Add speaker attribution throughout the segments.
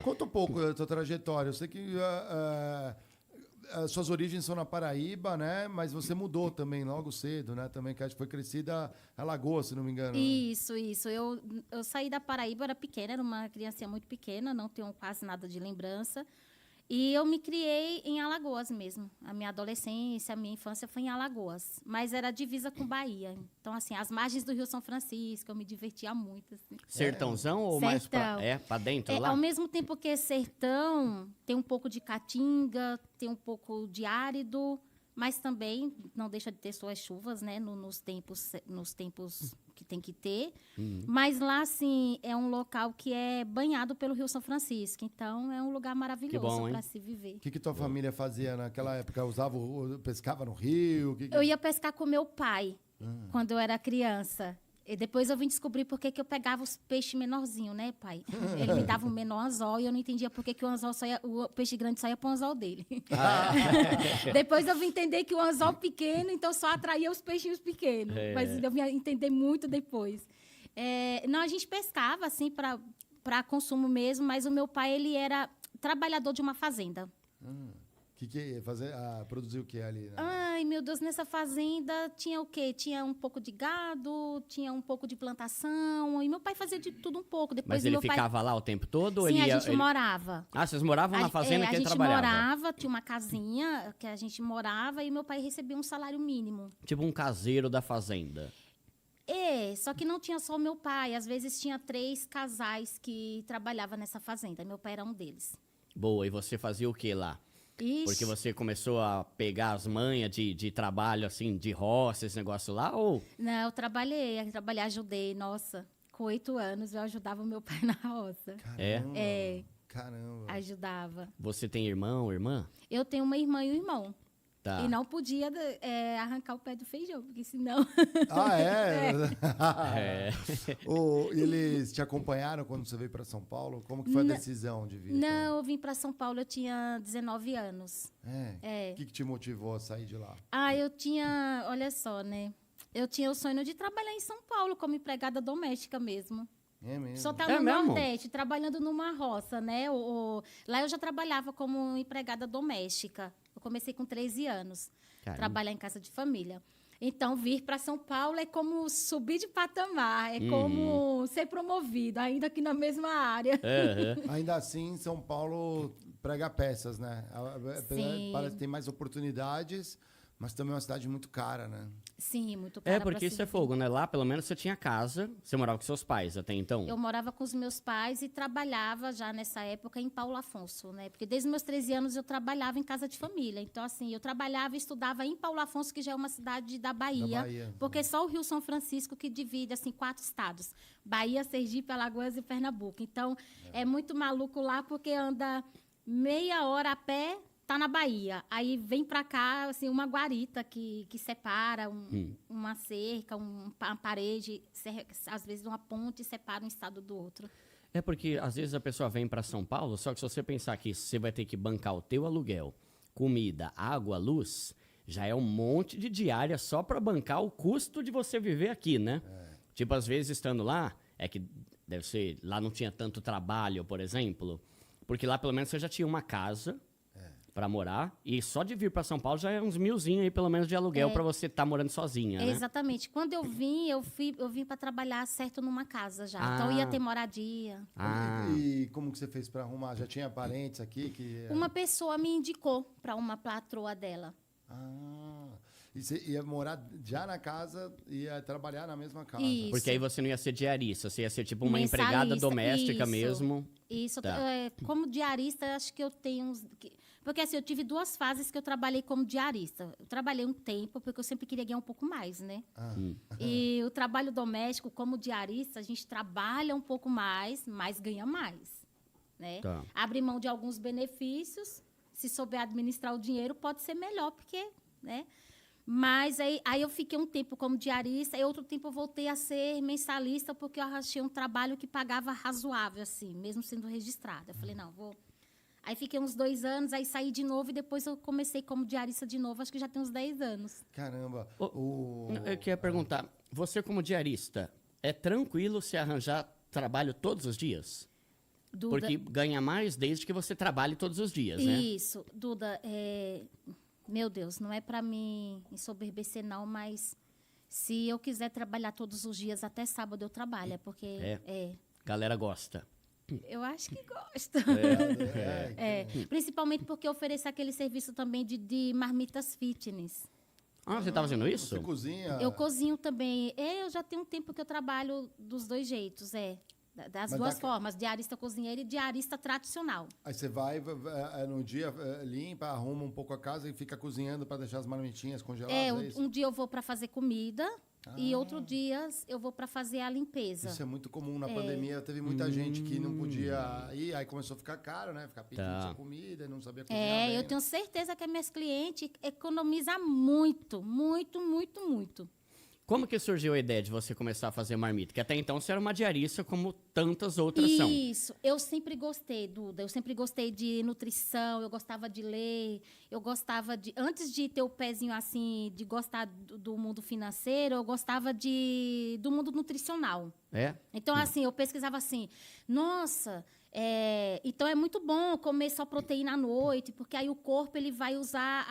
Speaker 1: Conta um pouco da tua trajetória. Eu sei que as suas origens são na Paraíba, né? Mas você mudou também logo cedo, né? Também que acho que foi crescida em Alagoas, se não me engano. Né?
Speaker 2: Isso. Eu saí da Paraíba, era pequena, era uma criancinha muito pequena, não tenho quase nada de lembrança. E eu me criei em Alagoas mesmo. A minha adolescência, a minha infância foi em Alagoas. Mas era divisa com Bahia. Então, assim, as margens do Rio São Francisco, eu me divertia muito. Assim.
Speaker 3: Sertãozão ou mais pra dentro lá?
Speaker 2: Ao mesmo tempo que é sertão, tem um pouco de caatinga, tem um pouco de árido, mas também não deixa de ter suas chuvas, né? Nos tempos que tem que ter. Mas lá, assim, é um local que é banhado pelo Rio São Francisco. Então, é um lugar maravilhoso para se viver.
Speaker 1: O que tua família fazia naquela época? Pescava no rio?
Speaker 2: Eu ia pescar com meu pai, quando eu era criança. E depois eu vim descobrir por que eu pegava os peixes menorzinhos, né, pai? Ele me dava um menor anzol e eu não entendia por que o peixe grande só ia para o anzol dele. Depois eu vim entender que o anzol pequeno, então só atraía os peixinhos pequenos. Mas eu vim entender muito depois. Não, a gente pescava, assim, para consumo mesmo, mas o meu pai, ele era trabalhador de uma fazenda.
Speaker 1: Produzir o que ali? Né?
Speaker 2: Ai, meu Deus, nessa fazenda tinha o quê? Tinha um pouco de gado, tinha um pouco de plantação, e meu pai fazia de tudo um pouco. Depois
Speaker 3: Mas ele ficava lá o tempo todo?
Speaker 2: Sim, a gente morava.
Speaker 3: Ah, vocês moravam na fazenda que ele trabalhava?
Speaker 2: A gente morava, tinha uma casinha que a gente morava e meu pai recebia um salário mínimo.
Speaker 3: Tipo um caseiro da fazenda.
Speaker 2: Só que não tinha só o meu pai. Às vezes tinha 3 casais que trabalhavam nessa fazenda. Meu pai era um deles.
Speaker 3: Boa, e você fazia o que lá?
Speaker 2: Ixi.
Speaker 3: Porque você começou a pegar as manhas de trabalho, assim, de roça, esse negócio lá, ou...
Speaker 2: Não, eu trabalhei, ajudei. Nossa, com 8 anos eu ajudava o meu pai na roça.
Speaker 1: Caramba. Caramba.
Speaker 2: Ajudava.
Speaker 3: Você tem irmão, irmã?
Speaker 2: Eu tenho uma irmã e um irmão.
Speaker 3: Tá.
Speaker 2: E não podia arrancar o pé do feijão, porque senão...
Speaker 1: Eles te acompanharam quando você veio para São Paulo? Como que foi a decisão de vir?
Speaker 2: Não, eu vim para São Paulo, eu tinha 19 anos.
Speaker 1: O que te motivou a sair de lá?
Speaker 2: Eu tinha... Olha só, né? Eu tinha o sonho de trabalhar em São Paulo como empregada doméstica mesmo.
Speaker 1: É mesmo?
Speaker 2: Só tá no Nordeste, trabalhando numa roça, né? Lá eu já trabalhava como empregada doméstica. Eu comecei com 13 anos, trabalhar em casa de família. Então, vir para São Paulo é como subir de patamar, é como ser promovido, ainda aqui na mesma área.
Speaker 1: Ainda assim, São Paulo prega peças, né?
Speaker 2: Sim.
Speaker 1: Parece que tem mais oportunidades, mas também é uma cidade muito cara, né?
Speaker 2: Sim, muito cara.
Speaker 3: Porque isso é fogo, né? Lá, pelo menos, você tinha casa, você morava com seus pais até então?
Speaker 2: Eu morava com os meus pais e trabalhava já nessa época em Paulo Afonso, né? Porque desde os meus 13 anos eu trabalhava em casa de família. Então, assim, eu trabalhava e estudava em Paulo Afonso, que já é uma cidade da Bahia. Porque só o Rio São Francisco que divide, assim, 4 estados. Bahia, Sergipe, Alagoas e Pernambuco. Então, é muito maluco lá porque anda meia hora a pé, tá na Bahia. Aí vem para cá, assim, uma guarita que separa uma cerca, uma parede, às vezes uma ponte separa um estado do outro.
Speaker 3: Porque às vezes a pessoa vem para São Paulo, só que se você pensar que você vai ter que bancar o teu aluguel, comida, água, luz, já é um monte de diária só para bancar o custo de você viver aqui, né? Tipo, às vezes estando lá, é que deve ser, lá não tinha tanto trabalho, por exemplo, porque lá pelo menos você já tinha uma casa para morar, e só de vir para São Paulo já é uns 1.000 aí, pelo menos, de aluguel para você estar morando sozinha, né?
Speaker 2: Exatamente. Quando eu vim para trabalhar certo numa casa já. Então, ia ter moradia.
Speaker 1: E como que você fez para arrumar? Já tinha parentes aqui?
Speaker 2: Uma pessoa me indicou para uma patroa dela.
Speaker 1: E você ia morar já na casa e ia trabalhar na mesma casa?
Speaker 2: Isso.
Speaker 3: Porque aí você não ia ser diarista, você ia ser tipo uma empregada doméstica mesmo.
Speaker 2: Isso. Como diarista, acho que eu tenho uns... Porque assim, eu tive 2 fases que eu trabalhei como diarista. Eu trabalhei um tempo, porque eu sempre queria ganhar um pouco mais, né? E o trabalho doméstico, como diarista, a gente trabalha um pouco mais, mas ganha mais, né? Abre mão de alguns benefícios, se souber administrar o dinheiro, pode ser melhor, porque, né? Mas aí eu fiquei um tempo como diarista, e outro tempo eu voltei a ser mensalista, porque eu achei um trabalho que pagava razoável, assim, mesmo sendo registrada. Eu falei, não, vou... Aí fiquei uns 2 anos, aí saí de novo, e depois eu comecei como diarista de novo, acho que já tem uns 10 anos.
Speaker 1: Caramba.
Speaker 3: Eu queria perguntar, você como diarista, é tranquilo se arranjar trabalho todos os dias?
Speaker 2: Duda,
Speaker 3: Porque ganha mais desde que você trabalhe todos os dias, né?
Speaker 2: isso, Duda, meu Deus, não é para mim ensoberbecer não, mas se eu quiser trabalhar todos os dias, até sábado eu trabalho, porque
Speaker 3: Galera gosta.
Speaker 2: eu acho que gosta. Principalmente porque eu ofereço aquele serviço também de marmitas fitness.
Speaker 3: Ah, você tá fazendo isso?
Speaker 1: Você cozinha?
Speaker 2: Eu cozinho também. Eu já tenho um tempo que eu trabalho dos dois jeitos, das duas formas, diarista cozinheira e diarista tradicional.
Speaker 1: Aí você vai no dia, limpa, arruma um pouco a casa e fica cozinhando para deixar as marmitinhas congeladas, é isso?
Speaker 2: Um dia eu vou para fazer comida e outro dia eu vou para fazer a limpeza.
Speaker 1: Isso é muito comum. Na pandemia teve muita gente que não podia ir, aí começou a ficar caro, né? Ficar pedindo sua comida e não sabia cozinhar bem,
Speaker 2: eu tenho certeza que as minhas clientes economizam muito, muito, muito, muito.
Speaker 3: Como que surgiu a ideia de você começar a fazer marmita? Que até então você era uma diarista como tantas outras são.
Speaker 2: Isso. Eu sempre gostei, Duda. Eu sempre gostei de nutrição, eu gostava de ler, eu gostava de... Antes de ter o pezinho, assim, de gostar do mundo financeiro, eu gostava do mundo nutricional.
Speaker 3: É?
Speaker 2: Então, assim, eu pesquisava assim, nossa... então, é muito bom comer só proteína à noite, porque aí o corpo ele vai usar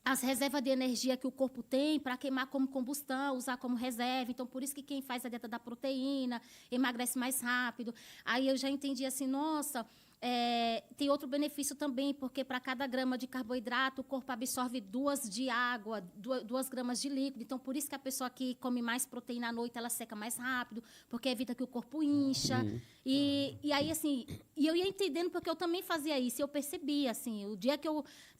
Speaker 2: as reservas de energia que o corpo tem para queimar como combustão, usar como reserva. Então, por isso que quem faz a dieta da proteína emagrece mais rápido. Aí eu já entendi assim, nossa, tem outro benefício também, porque para cada grama de carboidrato, o corpo absorve 2 de água, 2 gramas de líquido. Então, por isso que a pessoa que come mais proteína à noite, ela seca mais rápido, porque evita que o corpo incha. E aí, assim, eu ia entendendo, porque eu também fazia isso. Eu percebia, assim, o dia que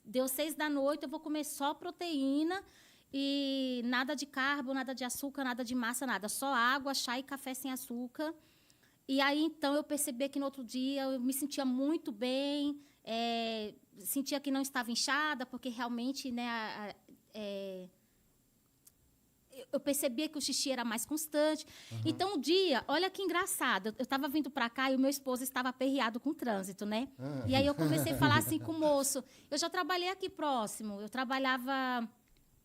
Speaker 2: deu 6 da noite, eu vou comer só proteína e nada de carbo, nada de açúcar, nada de massa, nada. Só água, chá e café sem açúcar. E aí, então, eu percebi que no outro dia eu me sentia muito bem, sentia que não estava inchada, porque realmente, né, eu percebia que o xixi era mais constante. Então, um dia, olha que engraçado, eu estava vindo para cá e o meu esposo estava aperreado com o trânsito, né? E aí eu comecei a falar assim com o moço. Eu já trabalhei aqui próximo, eu trabalhava,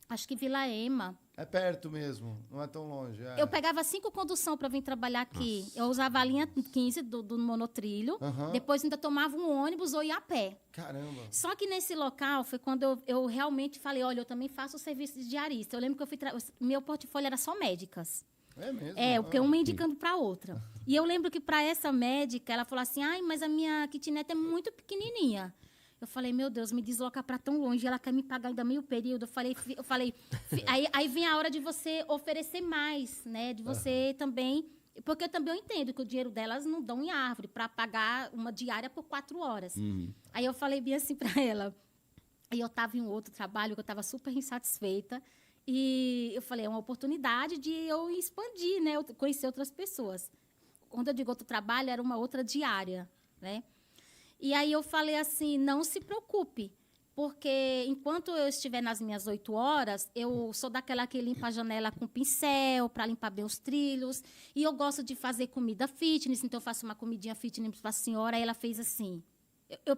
Speaker 2: acho que Vila Ema.
Speaker 1: É perto mesmo, não é tão longe.
Speaker 2: Eu pegava 5 condução para vir trabalhar aqui. Nossa. Eu usava a linha 15 do monotrilho, depois ainda tomava um ônibus ou ia a pé.
Speaker 1: Caramba!
Speaker 2: Só que nesse local foi quando eu realmente falei, olha, eu também faço o serviço de diarista. Eu lembro que eu fui meu portfólio era só médicas.
Speaker 1: É mesmo?
Speaker 2: Porque uma indicando para a outra. E eu lembro que para essa médica, ela falou assim, ai, mas a minha kitnet é muito pequenininha. Eu falei, meu Deus, me deslocar para tão longe, ela quer me pagar ainda meio período. Eu falei aí vem a hora de você oferecer mais, né? De você também... Porque eu também entendo que o dinheiro delas não dão em árvore para pagar uma diária por 4 horas. Aí eu falei bem assim para ela. Aí eu estava em um outro trabalho que eu estava super insatisfeita. E eu falei, é uma oportunidade de eu expandir, né? Eu conhecer outras pessoas. Quando eu digo outro trabalho, era uma outra diária, né? E aí eu falei assim, não se preocupe, porque enquanto eu estiver nas minhas 8 horas, eu sou daquela que limpa a janela com pincel, para limpar bem os trilhos, e eu gosto de fazer comida fitness, então eu faço uma comidinha fitness para a senhora, aí ela fez assim.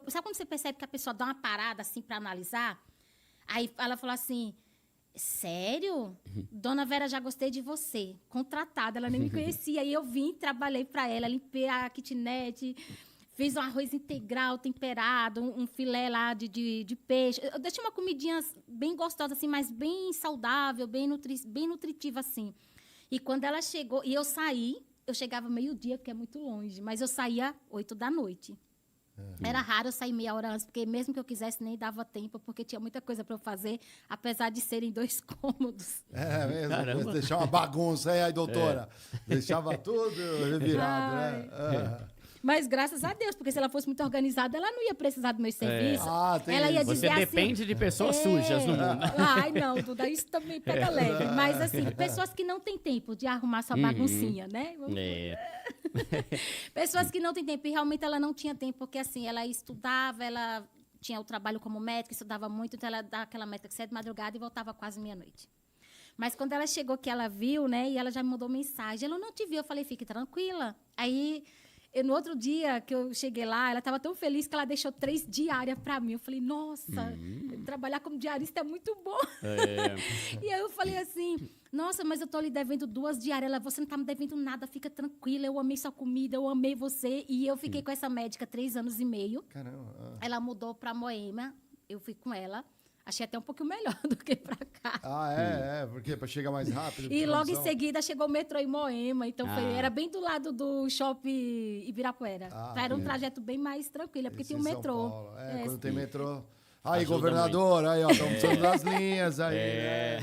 Speaker 2: Sabe quando você percebe que a pessoa dá uma parada assim para analisar? Aí ela falou assim, sério? Dona Vera, já gostei de você. Contratada, ela nem me conhecia, aí eu vim, trabalhei para ela, limpei a kitnet, fiz um arroz integral, temperado, um filé lá de peixe. Eu deixei uma comidinha bem gostosa, assim, mas bem saudável, bem nutritiva, assim. E quando ela chegou... E eu chegava meio-dia, porque é muito longe, mas eu saía 8 da noite. Era raro eu sair meia hora antes, porque mesmo que eu quisesse, nem dava tempo, porque tinha muita coisa para eu fazer, apesar de serem 2 cômodos.
Speaker 1: É mesmo, deixar uma bagunça aí, doutora. Deixava tudo revirado, né?
Speaker 2: Mas graças a Deus, porque se ela fosse muito organizada, ela não ia precisar do meu serviço. Ela ia dizer
Speaker 3: Você depende de pessoas sujas no mundo.
Speaker 2: Ai, não, Duda, isso também pega leve. Mas, assim, pessoas que não têm tempo de arrumar sua baguncinha, né? Pessoas que não têm tempo. E realmente ela não tinha tempo, porque, assim, ela estudava, ela tinha o trabalho como médica, estudava muito, então ela dava aquela meta que saía de madrugada e voltava quase meia-noite. Mas quando ela chegou, que ela viu, né? E ela já me mandou mensagem. Ela não te viu. Eu falei, fique tranquila. Aí... no outro dia que eu cheguei lá, ela estava tão feliz que ela deixou 3 diárias para mim. Eu falei, nossa, trabalhar como diarista é muito bom. E aí eu falei assim, Nossa, mas eu tô lhe devendo 2 diárias. Ela, você não tá me devendo nada, fica tranquila. Eu amei sua comida, eu amei você. E eu fiquei com essa médica 3 anos e meio.
Speaker 1: Caramba.
Speaker 2: Ela mudou pra Moema. Eu fui com ela. Achei até um pouquinho melhor do que pra cá.
Speaker 1: Porque pra chegar mais rápido.
Speaker 2: E logo em
Speaker 1: produção.
Speaker 2: seguida chegou o metrô em Moema. Então era bem do lado do shopping Ibirapuera. Então era um trajeto bem mais tranquilo, porque
Speaker 1: Esse
Speaker 2: tinha um
Speaker 1: em São
Speaker 2: metrô.
Speaker 1: Paulo. Quando tem metrô. Aí,
Speaker 3: Ajuda
Speaker 1: governador, aí, ó, estamos precisando das linhas aí, né?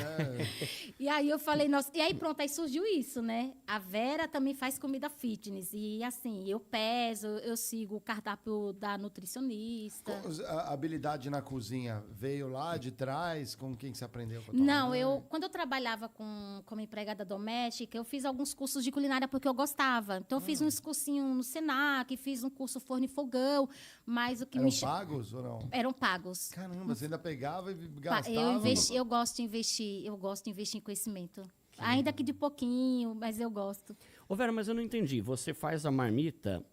Speaker 2: E aí eu falei, nossa... E aí pronto, aí surgiu isso, né? A Vera também faz comida fitness. E assim, eu peso, eu sigo o cardápio da nutricionista.
Speaker 1: A habilidade na cozinha veio lá de trás? Com quem que você aprendeu? Com a tua
Speaker 2: Não,
Speaker 1: mãe?
Speaker 2: quando eu trabalhava como empregada doméstica, eu fiz alguns cursos de culinária porque eu gostava. Então, eu fiz uns cursinhos no Senac, fiz um curso forno e fogão, mas o que
Speaker 1: Eram
Speaker 2: me...
Speaker 1: pagos ou não?
Speaker 2: Eram pagos.
Speaker 1: Caramba, você ainda pegava e gastava?
Speaker 2: Eu gosto de investir em conhecimento. Ainda que de pouquinho, mas eu gosto.
Speaker 3: Ô, Vera, mas eu não entendi. Você faz a marmita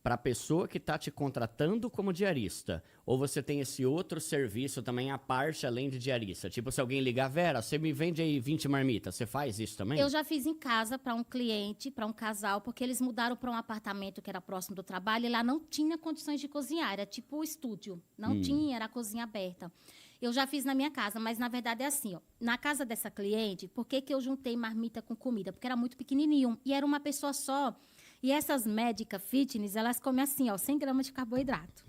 Speaker 3: para a pessoa que está te contratando como diarista? Ou você tem esse outro serviço também à parte, além de diarista? Tipo, se alguém ligar, Vera, você me vende aí 20 marmitas, você faz isso também?
Speaker 2: Eu já fiz em casa para um cliente, para um casal, porque eles mudaram para um apartamento que era próximo do trabalho e lá não tinha condições de cozinhar, era tipo estúdio. Não tinha, era a cozinha aberta. Eu já fiz na minha casa, mas na verdade é assim, ó. Na casa dessa cliente, por que eu juntei marmita com comida? Porque era muito pequenininho e era uma pessoa só. E essas médicas fitness, elas comem assim, ó, 100 gramas de carboidrato,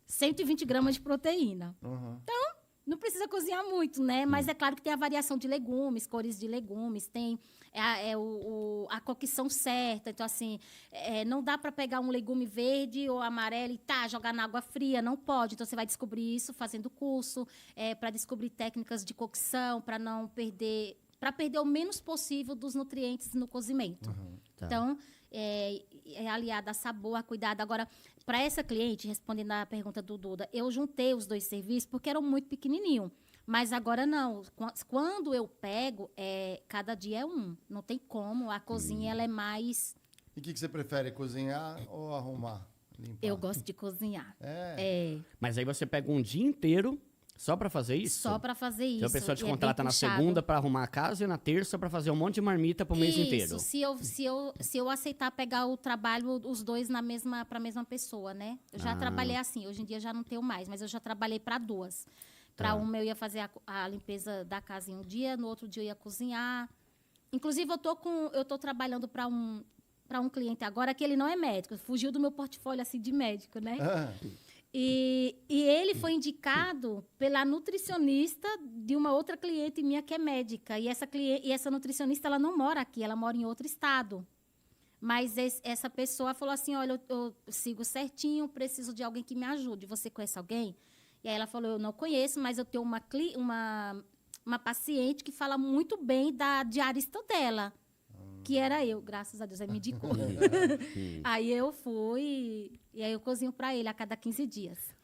Speaker 2: 120 gramas de proteína. Então, não precisa cozinhar muito, né? Mas é claro que tem a variação de legumes, cores de legumes, tem a cocção certa. Então, assim, não dá para pegar um legume verde ou amarelo e jogar na água fria. Não pode. Então, você vai descobrir isso fazendo curso, para descobrir técnicas de cocção, para não perder... Para perder o menos possível dos nutrientes no cozimento.
Speaker 3: Tá.
Speaker 2: Então, é aliada a sabor, a cuidado. Agora, para essa cliente, respondendo à pergunta do Duda, eu juntei os 2 serviços porque eram muito pequenininhos. Mas agora não. Quando eu pego, cada dia é um. Não tem como. A cozinha ela é mais...
Speaker 1: E o que você prefere, cozinhar ou arrumar? Limpar?
Speaker 2: Eu gosto de cozinhar.
Speaker 3: Mas aí você pega um dia inteiro só para fazer isso?
Speaker 2: Só para fazer isso.
Speaker 3: Então a pessoa te
Speaker 2: e é bem
Speaker 3: contrata na
Speaker 2: puxado.
Speaker 3: segunda para arrumar a casa e na terça para fazer um monte de marmita pro mês inteiro.
Speaker 2: Se eu aceitar pegar o trabalho, os 2 para a mesma pessoa, né? Eu já trabalhei assim, hoje em dia já não tenho mais, mas eu já trabalhei para 2. Para uma eu ia fazer a limpeza da casa em um dia, no outro dia eu ia cozinhar. Inclusive eu tô trabalhando para um cliente agora que ele não é médico, fugiu do meu portfólio assim de médico, né? E ele foi indicado pela nutricionista de uma outra cliente minha que é médica. E essa nutricionista, ela não mora aqui, ela mora em outro estado. Mas essa pessoa falou assim, olha, eu sigo certinho, preciso de alguém que me ajude. Você conhece alguém? E aí ela falou, eu não conheço, mas eu tenho uma paciente que fala muito bem da diarista dela. Que era eu, graças a Deus, aí me indicou. Aí eu fui, e aí eu cozinho para ele a cada 15 dias.